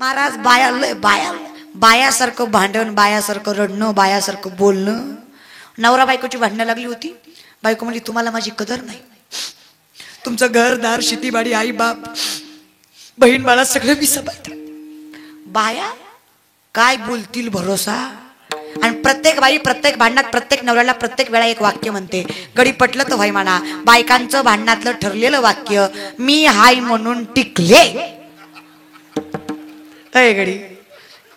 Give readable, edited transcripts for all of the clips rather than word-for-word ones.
महाराज बाया लय बायासारखं भांडण, बायासारखं रडणं, बायासारखं बोलणं. नवरा बायकोची भांडणं लागली होती. बायको म्हणली तुम्हाला माझी कदर नाही. तुमचं घरदार शेतीबाडी आई बाप बहीण बाळा सगळं मी सांभाळते. बाया काय बोलतील भरोसा. आणि प्रत्येक बाई प्रत्येक भांडणात प्रत्येक नवऱ्याला प्रत्येक वेळा एक वाक्य म्हणते. गडी पटलं तर व्हाय म्हणा. बायकांचं भांडणातलं ठरलेलं वाक्य मी हाय म्हणून टिकले. अय गडी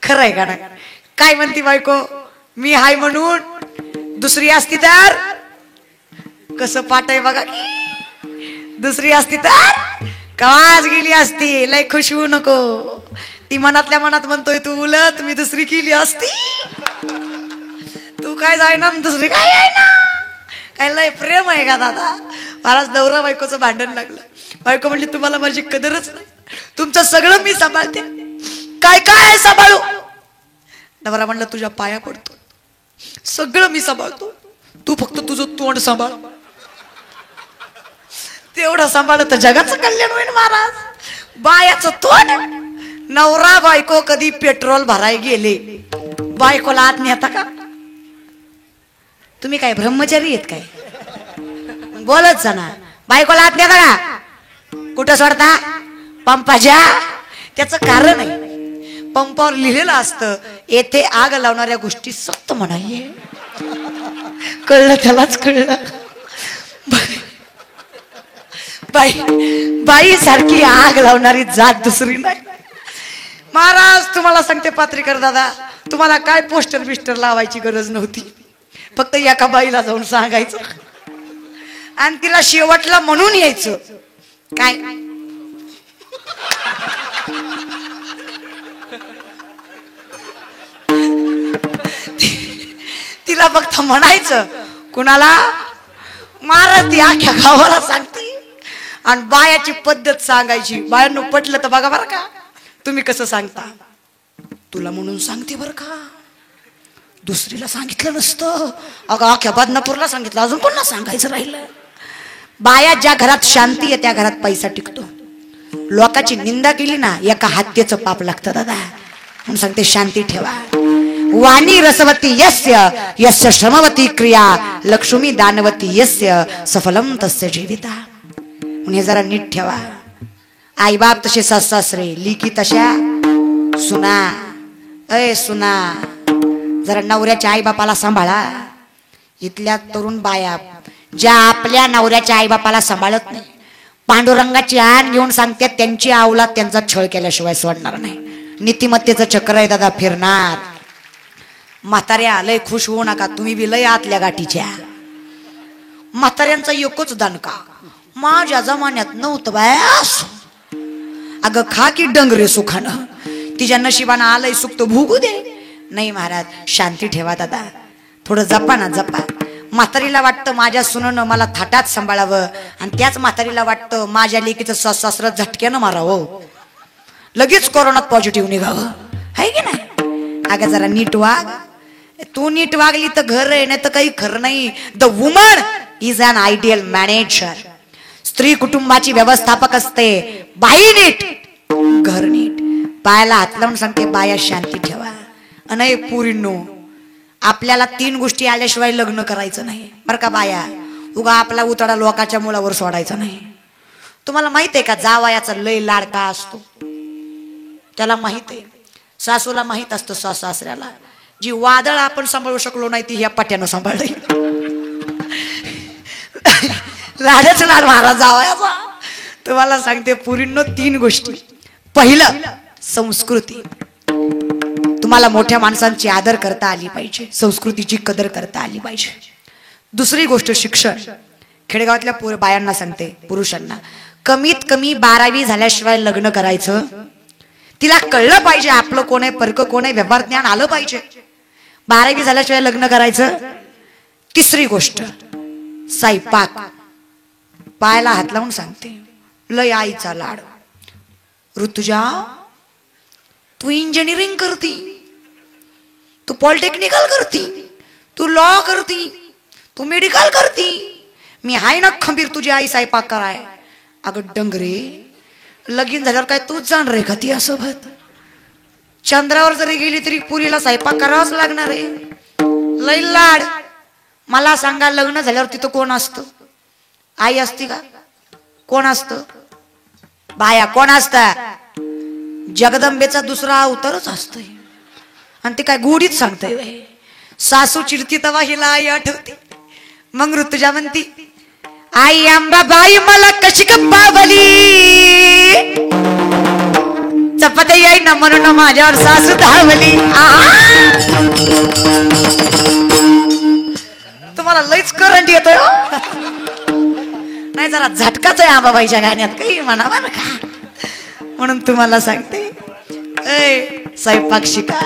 खरंय का नाही. काय म्हणती बायको मी हाय म्हणून. दुसरी असती तर कसं पाठ आहे बघा. दुसरी असती तर कवाच गेली असती. लय खुश होऊ नको. ती मनातल्या मनात म्हणतोय तू उलट मी दुसरी केली असती. तू काय जाय ना दुसरी काय आहे ना. काय लय प्रेम आहे का दादा. महाराज नवरा बायकोचं भांडण लागलं. बायको म्हणली तुम्हाला माझी कदरच नाही. तुमचं सगळं मी सांभाळते. काय काय सांभाळू. नवरा म्हणलं तुझ्या पाया पडतो. सगळं मी सांभाळतो. तू फक्त तुझं तोंड सांभाळ. तेवढं सांभाळलं तर जगाचं कल्याण होईल महाराज. बायाचं तोंड. नवरा बायको कधी पेट्रोल भराय गेले बायकोला आत नेता का. तुम्ही काय ब्रह्मचारी आहेत काय. बोलत जा ना. बायकोला आत नेता का. कुठं सोडता पंपाच्या. त्याचं कारण आहे पंपावर लिहिलेलं असतं येथे आग लावणाऱ्या गोष्टी सक्त म्हणाये. कळलं त्यालाच कळलं. बाई बाई सारखी आग लावणारी जात दुसरी नाही. महाराज तुम्हाला सांगते पात्रीकर दादा तुम्हाला काय पोस्टर बिस्टर लावायची गरज नव्हती. फक्त एका बाईला जाऊन सांगायचं आणि तिला शेवटला म्हणून यायचं. काय तिला फक्त म्हणायचं. कुणाला. महाराज ती अख्ख्या गावाला सांगते. आणि बायाची पद्धत सांगायची. बायांनो पटलं तर बघा बरं का. तुम्ही कसं सांगता. तुला म्हणून सांगते बरं का. दुसरीला सांगितलं नसतं. अगं अख्ख्या बदनापूरला सांगितलं. अजून कोणाला सांगायचं राहिलं. बाया ज्या घरात शांती आहे त्या घरात पैसा टिकतो. लोकांची निंदा केली ना एका हत्येचं पाप लागतं दादा. म्हणून सांगते शांती ठेवा. वाणी रसवती यस्य यस्य श्रमवती क्रिया लक्ष्मी दानवती यस्य सफलम तस्य जीविता. हे जरा नीट ठेवा. आई बाप तसे सासरे लिकी तशा सुना. अय सुना जरा नवऱ्याच्या आई बापाला सांभाळा. इथल्या तरुण बाया ज्या आपल्या नवऱ्याच्या आई बापाला सांभाळत नाही पांडुरंगाची आण घेऊन सांगतात त्यांची अवलाद त्यांचा छळ केल्याशिवाय सोडणार नाही. नीतिमत्तेचं चक्र आहे दादा फिरणार. म्हाताऱ्या लय खुश होऊ नका. तुम्ही बी लय आतल्या गाठीच्या. म्हाताऱ्यांचा एकच दणका माझ्या जमान्यात नव्हतं बायास. अगं खा की डंगरे सुखानं. तिच्या नशिबानं आलंय सुख तो भोगू दे. नाही महाराज शांती ठेवा दादा. थोडं जपा ना जपा. म्हातारीला वाटतं माझ्या सुननं मला थाटात सांभाळावं आणि त्याच म्हातारीला वाटतं माझ्या लेकीचं सासरं झटक्यानं मारावं. लगेच कोरोनात पॉझिटिव्ह निघावं आहे की नाही. अगं जरा नीट वाग. तू नीट वागली तर घर आहे नाही तर काही खरं नाही. The woman is an ideal manager. स्त्री कुटुंबाची व्यवस्थापक असते. बाई नीट घर नीट. पायाला हात लावून सांगते बाया शांती ठेवा. अनय पुरींनो आपल्याला 3 गोष्टी आल्याशिवाय लग्न करायचं नाही बरं का बाया. उगा आपला उताडा लोकांच्या मुलावर सोडायचा नाही. तुम्हाला माहित आहे का जावयाचा लय लाडका असतो. त्याला माहित आहे. सासूला माहित असतं सासऱ्याला. जी वादळ आपण सांभाळू शकलो नाही ती ह्या पट्यानं सांभाळली. लाडच लाड महाराज जावयाचा. तुम्हाला सांगते पुरींनो 3 गोष्टी. पहिलं संस्कृती. तुम्हाला मोठ्या माणसांची आदर करता आली पाहिजे. संस्कृतीची कदर करता आली पाहिजे. दुसरी गोष्ट शिक्षण. खेडेगावातल्या बायांना सांगते पुरुषांना कमीत कमी 12वी झाल्याशिवाय लग्न करायचं. तिला कळलं पाहिजे आपलं कोण आहे परक कोण आहे व्यवहार ज्ञान आलं पाहिजे. 12वी झाल्याशिवाय लग्न करायचं. तिसरी गोष्ट स्वयंपाक. पायाला हात लावून सांगते लय आईचा लाड. ऋतुजा तू इंजिनिअरिंग करती. तू पॉलिटेक्निकल करती. तू लॉ करती. तू मेडिकल करती. मी हाय ना खंबीर तुझी आई स्वयंपाक कराय. अगं डंगरे लगीन झाल्यावर काय तूच जाण रे का ती सोबत. चंद्रावर जरी गेली तरी पुरीला स्वयंपाक करावाच लागणार आहे. लई लाड. मला सांगा, लग्न झाल्यावर तिथं कोण असतं? आई असती का? कोण असतं? बाया कोण असतात? जगदंबेचा दुसरा अवतारच असतोय. आणि ते काय गुढीत सांगतोय, सासू चिडती तवा हिला आई आठवते. मग ऋतुजा म्हणती, आई अंबाबाई मला कशी गप्पावली, चपात्या येई ना म्हणून माझ्यावर सासू धावली. तुम्हाला लईच करंट येतोय नाही, जरा झटकाच आहे अंबाबाईच्या गाण्यात, काही म्हणा बरं का. म्हणून तुम्हाला सांगते, स्वयंपाक शिका.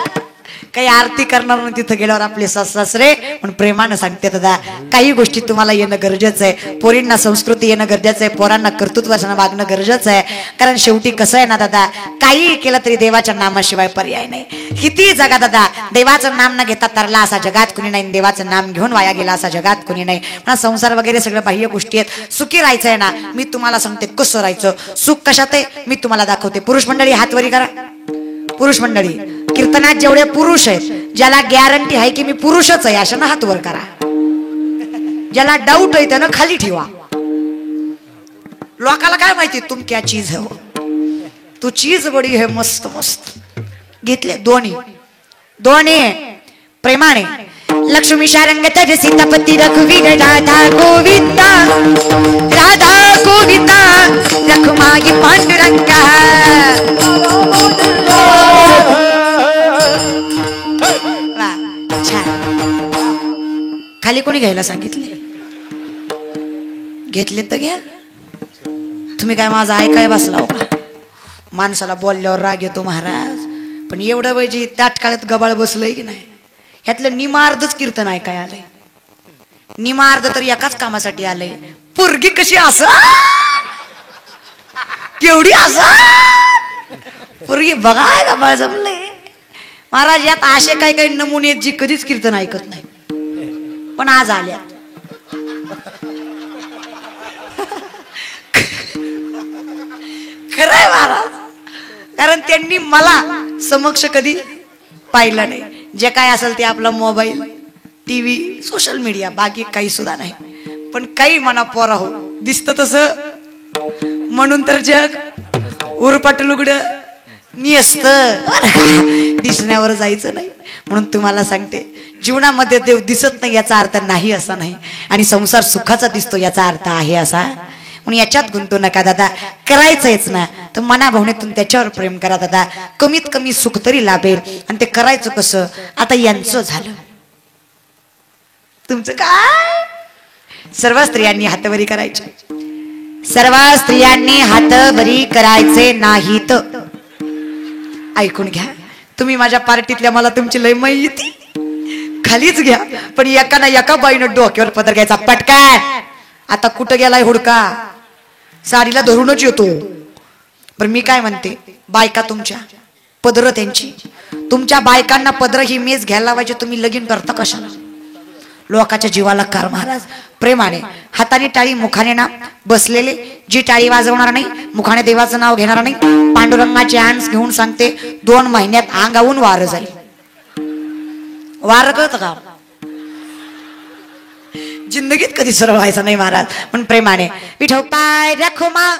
काही आरती करणार म्हणून तिथं गेल्यावर आपले सासरे पण प्रेमानं सांगते, दादा काही गोष्टी तुम्हाला येणं गरजेचं आहे. पोरींना संस्कृती येणं गरजेचं आहे, पोरांना कर्तृत्वाचं वागणं गरजेचं आहे. कारण शेवटी कसं आहे ना दादा, काही केलं तरी देवाच्या नामाशिवाय पर्याय नाही. किती जगा दादा, देवाचं नाम न घेता तरला असा जगात कुणी नाही, देवाचं नाम घेऊन वाया गेला असा जगात कुणी नाही. पण संसार वगैरे सगळं बाह्य गोष्टी आहेत. सुखी राहायचं आहे ना, मी तुम्हाला सांगते कसं राहायचं. सुख कशात आहे मी तुम्हाला दाखवते. पुरुष मंडळी हातवरी करा. पुरुष मंडळी, कीर्तनात जेवढे पुरुष आहेत, ज्याला गॅरंटी आहे की मी पुरुषच आहे अशानं हात वर करा. ज्याला डाऊट आहे त्यानं खाली ठेवा. लोकाला काय माहिती तुम क्या चीज है, तू चीज बडी है मस्त मस्त. घेतले दोन्ही प्रेमाने. लक्ष्मी शारंग तज सीतापती रघुवीर राधा गोविंदा, राधा गोविंदा रखुमाई पांडुरंगा. खाली कोणी घ्यायला सांगितले? घेतले तर घ्या. तुम्ही काय माझं ऐकाय बसला हो का? माणसाला बोलल्यावर राग येतो महाराज, पण एवढं वैजी त्यात काळात गबाळ बसलंय की नाही. ह्यातलं निमार्धच कीर्तन ऐकाय आलंय. निमार्ध तर एकाच कामासाठी आलंय. पोरगी कशी असं केवढी असं पोरगी बघाय गबाळ जमले महाराज. यात असे काही काही नमुने आहेत जी कधीच कीर्तन ऐकत नाही, पण आज आल्या. खरंय महाराज, कारण त्यांनी मला समक्ष कधी पाहिलं नाही. जे काय असेल ते आपला मोबाईल, टीव्ही, सोशल मीडिया, बाकी काही सुद्धा नाही. पण काही मना पोरा हो दिसत तसं म्हणून तर जग उरपाट लुगड निसत दिसण्यावर जायचं नाही. म्हणून तुम्हाला सांगते, जीवनामध्ये देव दिसत नाही याचा अर्थ नाही असा नाही, आणि संसार सुखाचा दिसतो याचा अर्थ आहे असा. म्हणून याच्यात गुंतू नका दादा. करायचंच ना तर मनाभावनेतून त्याच्यावर प्रेम करा दादा. कमीत कमी सुख तरी लाभेल. आणि ते करायचं कसं? आता यांचं झालं, तुमचं काय? सर्व स्त्रियांनी हातवरी करायचे. सर्व स्त्रियांनी हातवरी करायचे नाहीत. ऐकून घ्या. तुम्ही माझ्या पार्टीतल्या, मला तुमची लय माहिती, खालीच घ्या. पण एका ना एका बाईनं डोक्यावर पदर घ्यायचा पटकन. आता कुठं गेलाय हुडका? साडीला धरूनच येतो. पण मी काय म्हणते, बायका तुमच्या पदर त्यांची. तुमच्या बायकांना पदर ही मेज घ्यायला लावायची, तुम्ही लगीन करता कशाला? लोकाच्या जीवाला कार महाराज. प्रेमाने हाताने टाळी, मुखाने ना बसलेले. जी टाळी वाजवणार नाही, मुखाने देवाचं नाव घेणार नाही, पांडुरंगाचे हँड्स घेऊन सांगते 2 महिन्यात अंगावून वार जाईल. वार कळत का? जिंदगीत कधी सरळ व्हायचं नाही महाराज. पण प्रेमाने विठो पाय रखुमा,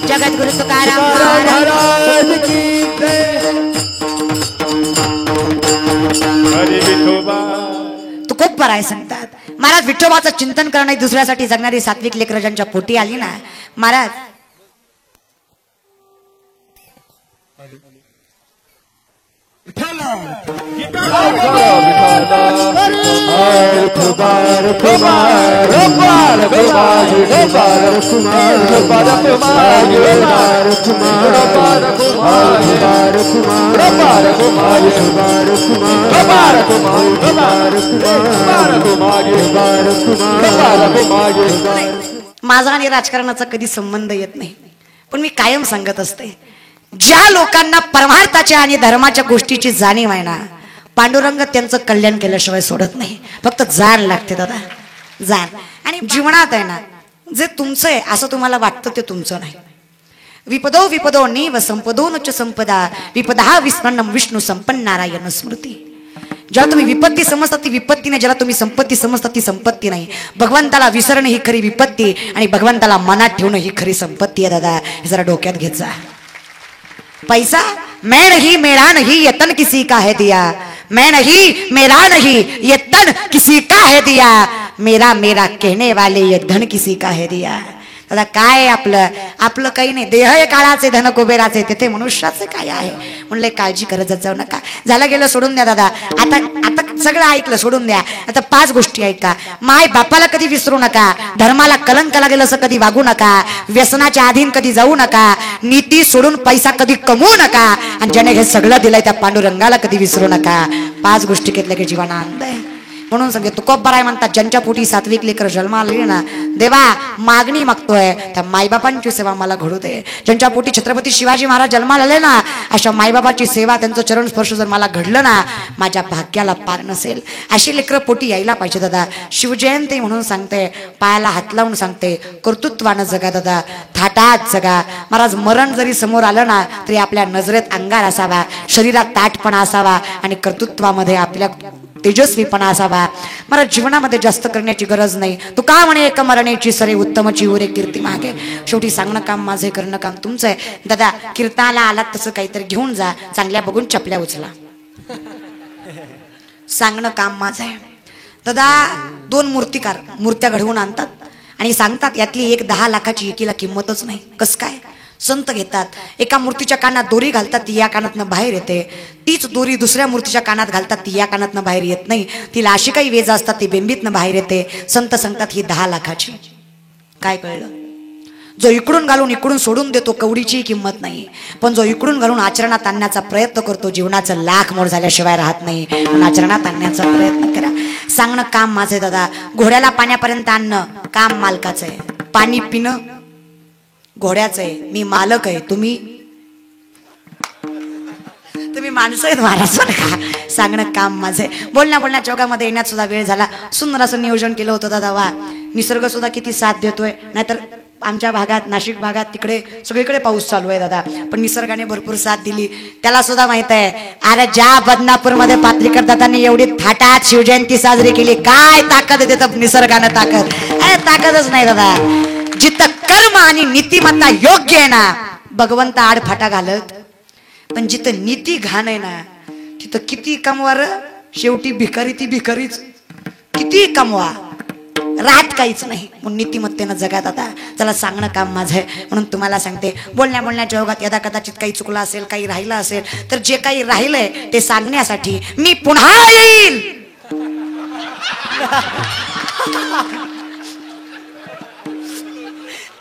जगत गुरु तुकाराम महाराज की. तुकोबा राय सांगतात महाराज, विठोबाचं चिंतन करणारी, दुसऱ्यासाठी जगणारी सात्विक लेकरं ज्यांच्या पोटी आली ना महाराज, माझा आणि राजकारणाचा कधी संबंध येत नाही, पण मी कायम सांगत असते, ज्या लोकांना परमार्थाच्या आणि धर्माच्या गोष्टीची जाणीव आहे ना, पांडुरंग त्यांचं कल्याण केल्याशिवाय सोडत नाही. फक्त जाण लागते दादा, जाण. आणि जीवनात आहे ना, जे तुमचं आहे असं तुम्हाला वाटतं ते तुमचं नाही. विपदो विपदो नीव संपदो नच संपदा विपदा विस्मरणम विष्णू संपन्न नारायण स्मृती. ज्याला तुम्ही विपत्ती समजता ती विपत्ती नाही, ज्याला तुम्ही संपत्ती समजता ती संपत्ती नाही. भगवंताला विसरणं ही खरी विपत्ती आणि भगवंताला मनात ठेवणं ही खरी संपत्ती आहे. दादा हे जरा डोक्यात घेत जा. पैसा मैं नहीं मेरा नहीं ये तन किसी का है दिया, मैं नहीं मेरा नहीं ये तन किसी का है दिया, मेरा मेरा कहने वाले ये धन किसी का है दिया. दादा काय आपलं आपलं काही नाही. देह हे काळाचे धन कुबेराचे, तेथे मनुष्याचे काय आहे. म्हणले काळजी करत जाऊ नका. झालं गेलं सोडून द्या दादा. आता आता सगळं ऐकलं सोडून द्या. आता 5 गोष्टी ऐका. माय बापाला कधी विसरू नका, धर्माला कलंक लागेल असं कधी वागू नका, व्यसनाच्या अधीन कधी जाऊ नका, नीती सोडून पैसा कधी कमवू नका, आणि ज्याने हे सगळं दिलंय त्या पांडुरंगाला कधी विसरू नका. 5 गोष्टी घेतल्या की जीवाना आनंद आहे. म्हणून सांगते तुकोबराय म्हणतात, ज्यांच्या पोटी 7 लेकर जन्माला आली ना, देवा मागणी मागतोय त्या मायबापांची सेवा मला घडू दे. ज्यांच्या पोटी छत्रपती शिवाजी महाराज जन्माला आले ना, अशा मायबापाची सेवा, त्यांचं चरण स्पर्श जर मला घडलं ना, माझ्या भाग्याला पार नसेल. अशी लेकर पोटी यायला पाहिजे दादा. शिवजयंती म्हणून सांगते, पायाला हात लावून सांगते, कर्तृत्वानं जगा दादा, थाटात जगा. महाराज मरण जरी समोर आलं ना, तरी आपल्या नजरेत अंगार असावा, शरीरात ताटपणा असावा, आणि कर्तृत्वामध्ये आपल्या तेजस्वीपणा असावा. मला जीवनामध्ये जास्त करण्याची गरज नाही. तू का म्हणे एक मरण्याची सरे उत्तमची उरे कीर्ती मागे. शेवटी सांगणं काम माझे, करणं काम तुमचं आहे. दादा कीर्तनाला आलात तसं काहीतरी घेऊन जा, चांगल्या बघून चपल्या उचला. सांगणं काम माझं आहे. दादा 2 मूर्तिकार मूर्त्या घडवून आणतात आणि सांगतात यातली एक 10 लाखाची, एकीला किंमतच नाही. कसं काय? संत घेतात, एका मूर्तीच्या कानात दोरी घालतात, ती या कानातनं बाहेर येते. तीच दोरी दुसऱ्या मूर्तीच्या कानात घालतात, ती या कानातनं बाहेर येत नाही. तिला अशी काही वेज असतात, ती बेंबीतनं बाहेर येते. संत सांगतात ही 10 लाखाची. काय कळलं? जो इकडून घालून इकडून सोडून देतो कवडीची किंमत नाही, पण जो इकडून घालून आचरणात आणण्याचा प्रयत्न करतो, जीवनाचं लाख मोड झाल्याशिवाय राहत नाही. पण आचरणात आणण्याचा प्रयत्न करा. सांगणं काम माझे दादा. घोड्याला पाण्यापर्यंत आणणं काम मालकाचं आहे, पाणी पिणं घोड्याचं आहे. मी मालक आहे, तुम्ही माणसं आहेत महाराज का. सांगणं काम माझे. बोलण्या चौकामध्ये येण्यात सुद्धा वेळ झाला. सुंदर असं नियोजन केलं होतं दादा. वा, निसर्ग सुद्धा किती साथ देतोय. नाहीतर आमच्या भागात, नाशिक भागात तिकडे सगळीकडे पाऊस चालू आहे दादा, पण निसर्गाने भरपूर साथ दिली. त्याला सुद्धा माहित आहे. अरे ज्या बदनापूर मध्ये पात्रीकर दादांनी एवढी थाटात शिवजयंती साजरी केली, काय ताकद देतं निसर्गानं. ताकद अरे ताकदच नाही दादा. जिथं कर्म आणि नीतिमत्ता योग्य आहे ना, भगवंत आडफाटा घालत. पण जिथं नीती घाण आहे ना, तिथं किती कमवा र, शेवटी भिकारी ती भिकारीच. किती कमवा, राहत काहीच नाही. म्हणून नीतिमत्तेनं जगात. आता चला सांगणं काम माझं आहे, म्हणून तुम्हाला सांगते. बोलण्याच्या योगात यदा कदाचित काही चुकलं असेल, काही राहिलं असेल, तर जे काही राहिलंय ते सांगण्यासाठी मी पुन्हा येईल.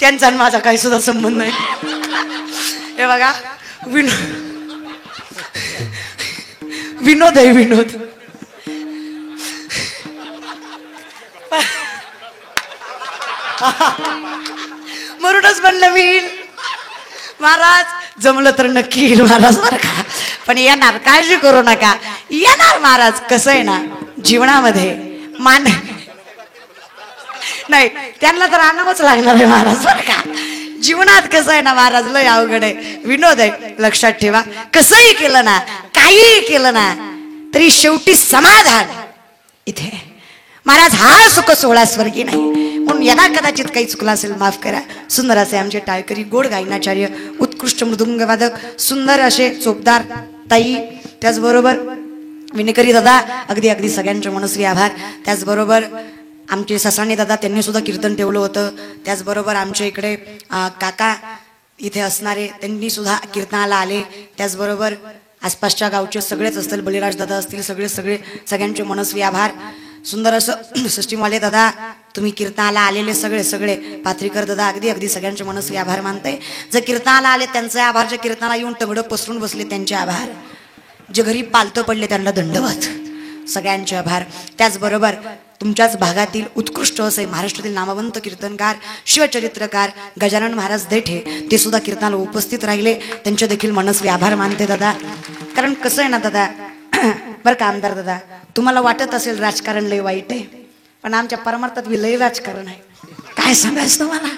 त्यांचा माझा काही सुद्धा संबंध नाही. हे बघा विनोद आहे, विनोद. म्हणूनच म्हणलं मी महाराज, जमलं तर नक्की येईल महाराज बरं का. पण येणार, काळजी करू नका, येणार महाराज. कसं आहे ना, जीवनामध्ये मान नाही, त्यांना तर आणावंच लागणार आहे महाराज बरं का. जीवनात कसं आहे ना महाराज, लय अवघड आहे. विनोद आहे, लक्षात ठेवा. कसंही केलं ना, काहीही केलं ना, तरी शेवटी समाधान इथे महाराज. हा सुख सोहळा स्वर्गी नाही. म्हणून यदा कदाचित काही चुकलं असेल माफ करा. सुंदर असे आमचे टाळकरी, गोड गायनाचार्य, उत्कृष्ट मृदुंगवादक, सुंदर असे चोपदार ताई, त्याचबरोबर विनेकरी दादा, अगदी सगळ्यांचे मनस्वी आभार. त्याचबरोबर आमचे ससाणे दादा, त्यांनी सुद्धा कीर्तन ठेवलं होतं. त्याचबरोबर आमच्या इकडे काका इथे असणारे, त्यांनी सुद्धा कीर्तनाला आले. त्याचबरोबर आसपासच्या गावचे सगळेच असतील, बलिराज दादा असतील, सगळ्यांचे मनस्वी आभार. सुंदर असं सिस्टीमवाले दादा, तुम्ही कीर्तनाला आलेले सगळे पात्रीकर दादा, अगदी सगळ्यांचे मनस्वी आभार मानते. जे कीर्तनाला आले त्यांचे आभार, जे कीर्तनाला येऊन तंगडं पसरून बसले त्यांचे आभार, जे घरी पालतं पडले त्यांना दंडवत, सगळ्यांचे आभार. त्याचबरोबर तुमच्याच भागातील उत्कृष्ट असे महाराष्ट्रातील नामवंत कीर्तनकार शिवचरित्रकार गजानन महाराज देठे ते सुद्धा कीर्तनाला उपस्थित राहिले. त्यांचे देखील मनस्वी आभार मानते दादा. कारण कसं आहे ना दादा, बरं का आमदार दादा, तुम्हाला वाटत असेल राजकारण लय वाईट आहे, पण आमच्या परमार्थात लय राजकारण आहे. काय सांगायचं तुम्हाला,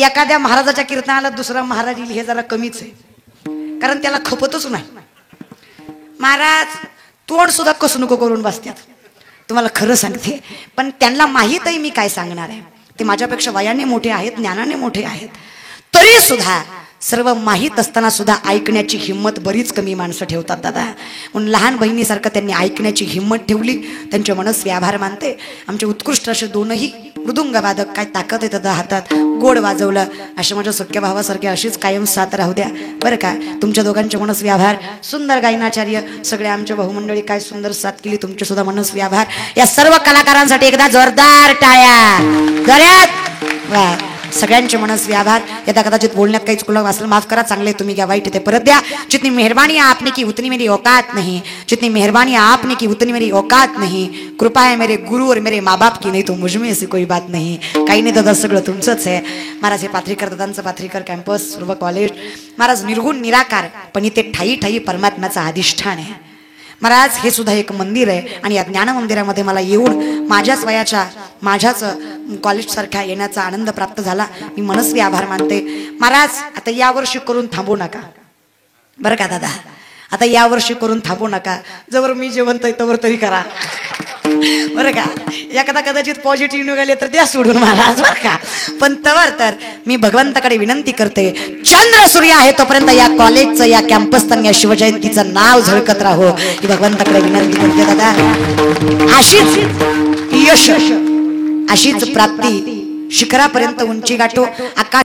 एखाद्या महाराजाच्या कीर्तनाला दुसरा महाराज येईल हे जरा कमीच आहे, कारण त्याला खपतच नाही. महाराज तोंड सुद्धा कसं नको करून बसतात, तुम्हाला खरं सांगते. पण त्यांना माहीत आहे मी काय सांगणार आहे. ते माझ्यापेक्षा वयाने मोठे आहेत, ज्ञानाने मोठे आहेत, तरी सुद्धा सर्व माहीत असताना सुद्धा ऐकण्याची हिंमत बरीच कमी माणसं ठेवतात दादा. म्हणून लहान बहिणीसारखं त्यांनी ऐकण्याची हिंमत ठेवली. त्यांचे मनस्वी आभार मानते. आमचे उत्कृष्ट असे दोनही मृदुंग वादक, काय ताकद आहे दादा हातात, गोड वाजवलं. अशा माझ्या सख्या भावासारखे अशीच कायम साथ राहू द्या बरं का. तुमच्या दोघांचे मनस्वी आभार. सुंदर गायनाचार्य सगळे आमच्या बहुमंडळी काय सुंदर साथ केली, तुमचे सुद्धा मनस्वी आभार. या सर्व कलाकारांसाठी एकदा जोरदार टाळ्या जोरात. वा, सगळ्यांचे मनस्वी आभार. यदा कदाचित बोलण्यात काही चुकलं वाचलं माफ करा, चांगले तुम्ही घ्या, वाईट ते परत द्या. जितनी मेहरबानी आपने की उतनी मेरी औकात नहीं, जितनी मेहरबानी आपने की उतनी मेरी औकात नहीं. कृपा है मेरे गुरु और मेरे माँ बाप की, नहीं तो मुझ में ऐसी कोई बात नहीं. काही नाही दादा, सगळं तुमचंच आहे. महाराज हे पाथरीकर दादांचं पाथरीकर कॅम्पस सर्व कॉलेज. महाराज निर्गुण निराकार, पण इथे ठाई ठाई परमात्म्याचा अधिष्ठान आहे. महाराज हे सुद्धा एक मंदिर आहे. आणि या ज्ञान मंदिरामध्ये मला येऊन माझ्याच वयाच्या माझ्याच कॉलेजसारख्या येण्याचा आनंद प्राप्त झाला. मी मनस्वी आभार मानते. महाराज आता यावर्षी करून थांबू नका बरं का दादा, आता यावर्षी करून थांबू नका. जवळ मी जिवंत आहे तवर तरी करा बरं का. एखादा कदाचित पॉझिटिव्ह निघाले तर द्या सोडून महाराज बरं का. पण तवर तर मी भगवंताकडे विनंती करते, चंद्र सूर्य आहे तोपर्यंत या कॉलेजचं, या कॅम्पसचं, या शिवजयंतीचं नाव झळकत राहो ही भगवंताकडे विनंती करते दादा. अशीच यश, अशीच प्राप्ती, शिखरापर्यंत उंची गाठो. आकाश